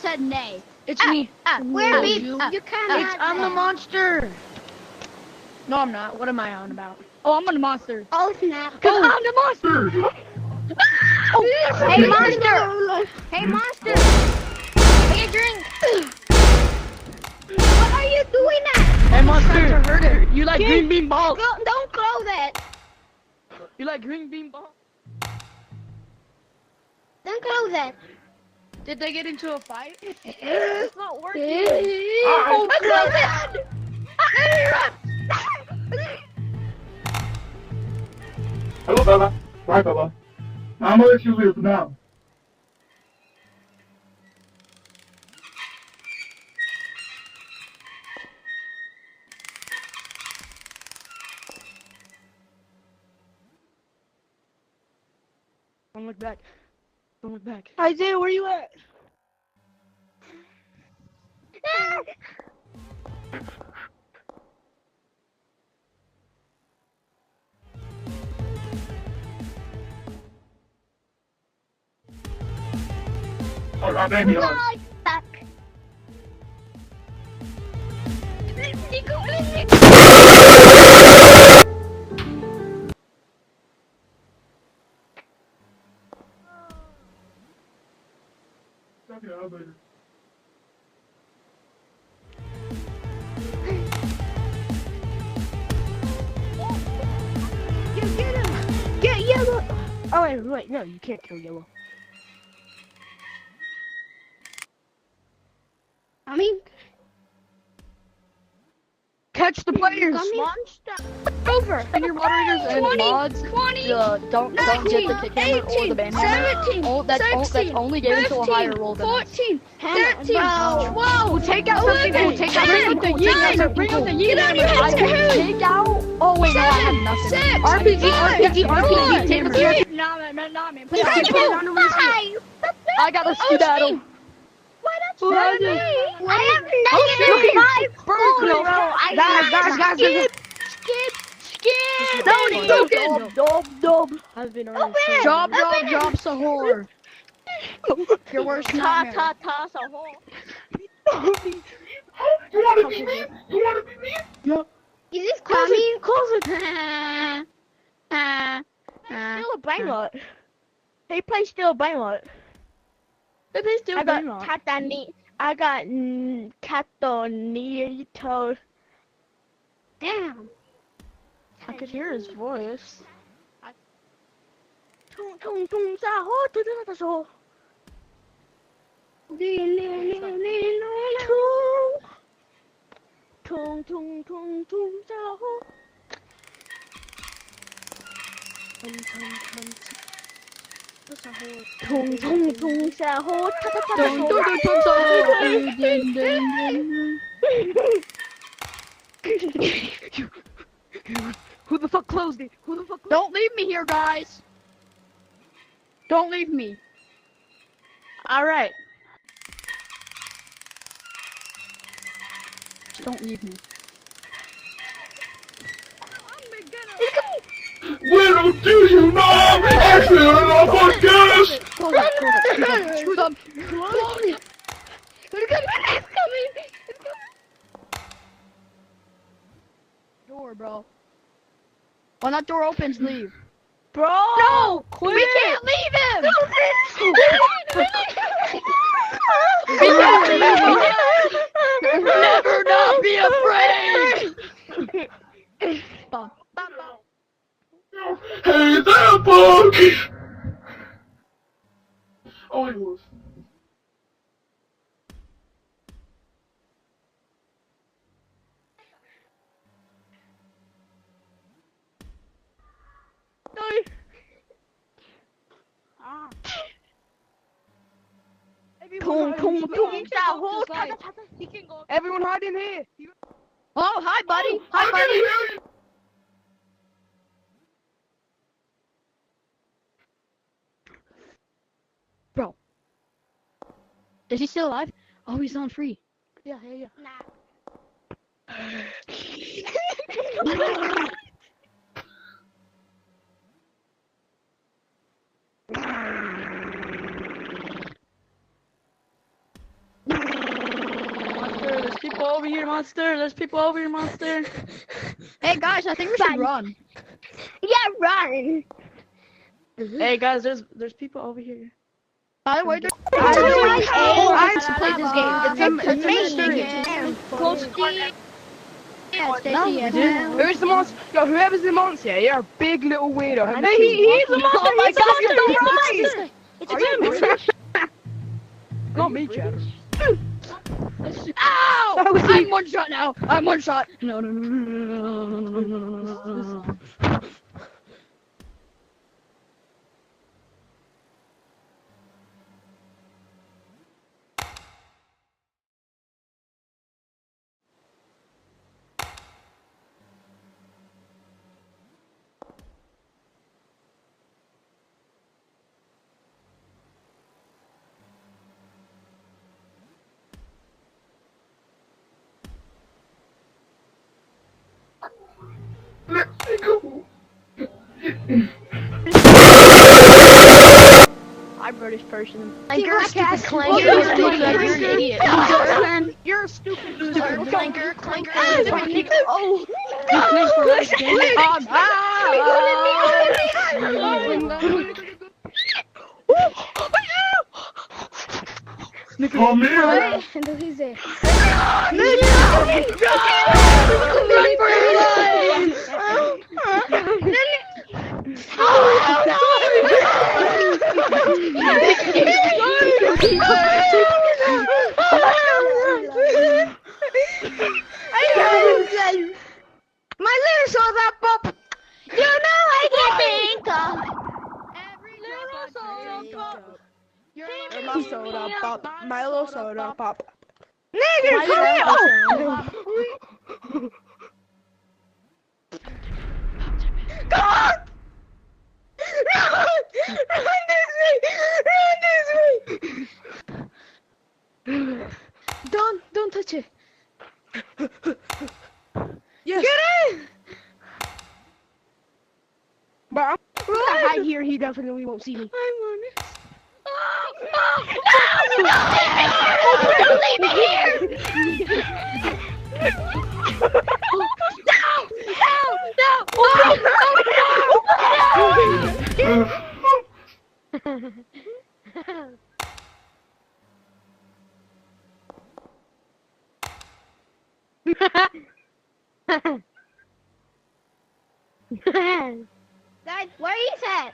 said nay. It's me. Where be? You can't. I'm the monster. No, I'm not. What am I on about? Oh, I'm the monster. Oh snap! Cause I'm the monster. Hey monster! Hey monster! Hey drink! What are you doing that? Hey monster, hurt it. You like green bean balls? Don't close it! You like green bean balls? Don't close it! Did they get into a fight? It's not working. Oh, close it! Hello, Bella. Bye, Bella. I'm gonna let you live now. Don't look back. Don't look back. Isaiah, where you at? Oh, my baby. Okay, I'll later. Get him! Get Yellow! Oh wait, no, you can't kill Yellow. I mean, Catch the players. monster! Over! And your moderators and 20, mods, 20, don't 19, get the kick hammer or 18, the ban hammer. 17, That's 16, only given to a 15, higher roll than us. 14, 13, Bro. 12, Take out some people. Take out 10, some people. Take out some Bring people. out the Get on your head to hurry! Take out. Oh wait, no, I have nothing. 6, RPG, 5, RPG, 4, RPG. Take a 3, few. Nah, man. Please, Five! I got a skedaddle. Why don't Who you has me? it? I have negative 5 Bird, guys. Skip! Dob. I've been Job, Sahor. Your worst nightmare. Sahor. You wanna be me? You wanna be me? Yep. Is this coming? Close it. Still a brainrot. He plays still a brainrot. It is still I got Brainrot. Catonito. Damn. I could hear his voice. 퉁퉁퉁 싸호 두두두두 퉁퉁퉁퉁 싸호 퉁퉁퉁 싸호 타타타타 Who the fuck closed it? Don't leave me here, guys. Don't leave me. All right. Just don't leave me. Little do you know, I feel enough on gas! Close it. Screw them. Door, bro. When that door opens, leave. Bro! No! Quit! We can't leave him! Never not be afraid! Hey there, bug! Oh, he was. Everyone hide in here. Oh, hi, buddy. Hi, I buddy. can hear you. Bro. Is he still alive? Oh, he's on free. Yeah. There's people over here, monster. There's people over here, monster. Hey guys, I think we should run. Yeah, run. Hey guys, there's people over here. By the way, I to play this game. It's a mystery. Close to Who's the monster? Yo, whoever's the monster, you're a big little weirdo. He's the monster. Oh my He's the God, monster. It's a monster. Not me, Chad. Ow! That was I'm me. one shot now. I'm one shot. No. Let's go. I'm British person. You're a stupid clanker. You're an idiot. You're a stupid loser. Clanker. Oh. Come here. Who's there? Run for your life! My little soda pop. You know I can think of. My soda pop. My little soda pop. Nigga, come here. Come on! Run this way! Run this way! Don't touch it. Yes. Get in! But I'm Run! hide here. He definitely won't see me. I'm on it. Don't leave me here! Dad, where is it?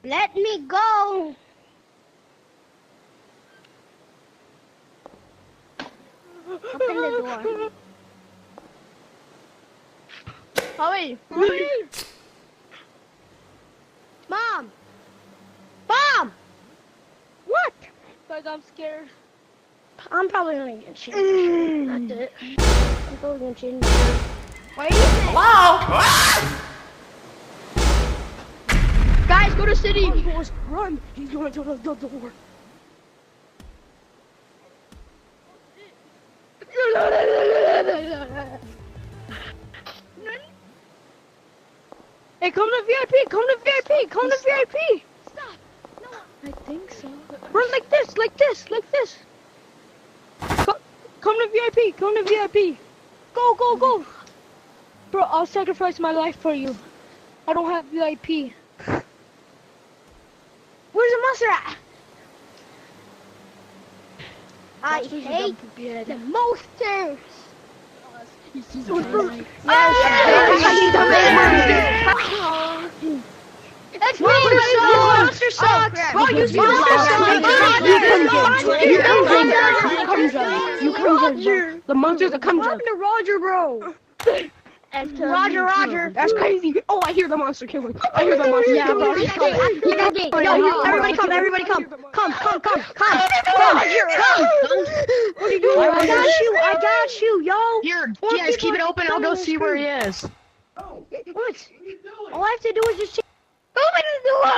Let me go. Open the door. Hurry! Mom! Mom! What? Guys, I'm scared. I'm probably gonna get changed. That's it. I'm probably gonna change. Where is it? Guys, go to city! Run, boys, run. He's going to the door. Hey, come to VIP! Come to VIP! Come to VIP! Stop! No, I think so. Run like this! Like this! Like this! Come to VIP! Come to VIP! Go! Go! Go! Bro, I'll sacrifice my life for you. I don't have VIP. Where's the monster at? I hate the monsters! That's me! Monster sucks! You come here. The monster's a come What happened to Roger, bro? Roger. That's crazy. Oh, I hear the monster killing. I hear the monster killing. Everybody come, everybody come. Come. What are you doing? I got you, yo. Here, guys, keep it open. I'll go see where he is. What? All I have to do is just open the door.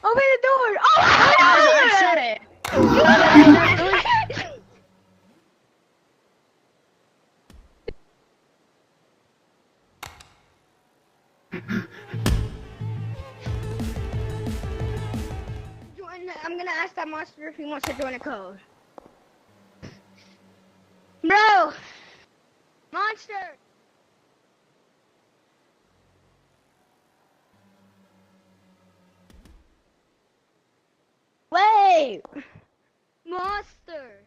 Open the door. Oh, I said it. I'm gonna ask that monster if he wants to join a code. Bro! Monster! Wait! Monster!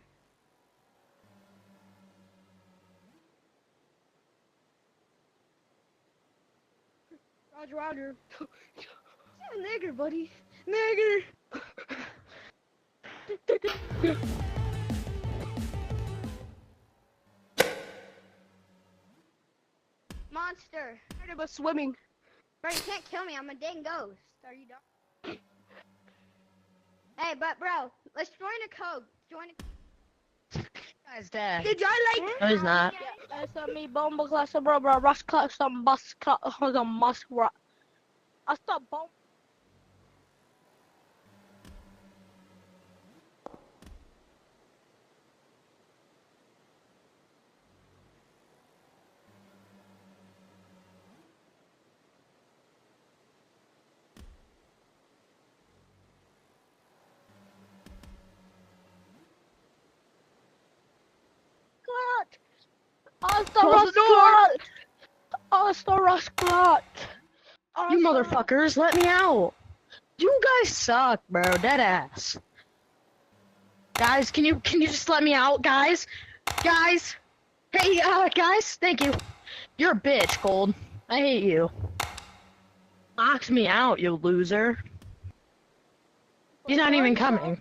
Roger, Roger. Nigger, buddy. Nigger! Monster! Heard about swimming. Bro, you can't kill me. I'm a dang ghost. Are you done? Hey, but bro, let's join a code. Join a Guy's dead. Did I like? No, he's not. Yeah, it's me, bomba class, bro, rush class, some bus class, some bus, I stop bomb. Close the door! You motherfucker! motherfuckers, let me out! You guys suck, bro. Dead ass. Guys, can you just let me out, guys? Guys! Hey, guys, thank you. You're a bitch, Gold. I hate you. Knocked me out, you loser. He's not even coming.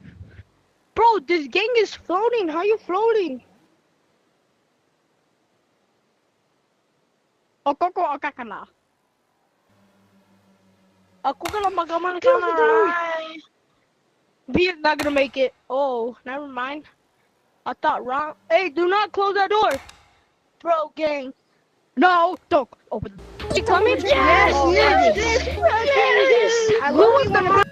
Bro, this gang is floating. How you floating? Ako ka lang magaman ka na, right? We're not gonna make it. Oh, never mind. I thought wrong. Hey, do not close that door. Bro, gang. No, don't open. You coming? Yes, Oh, yes, yes, yes. I love you,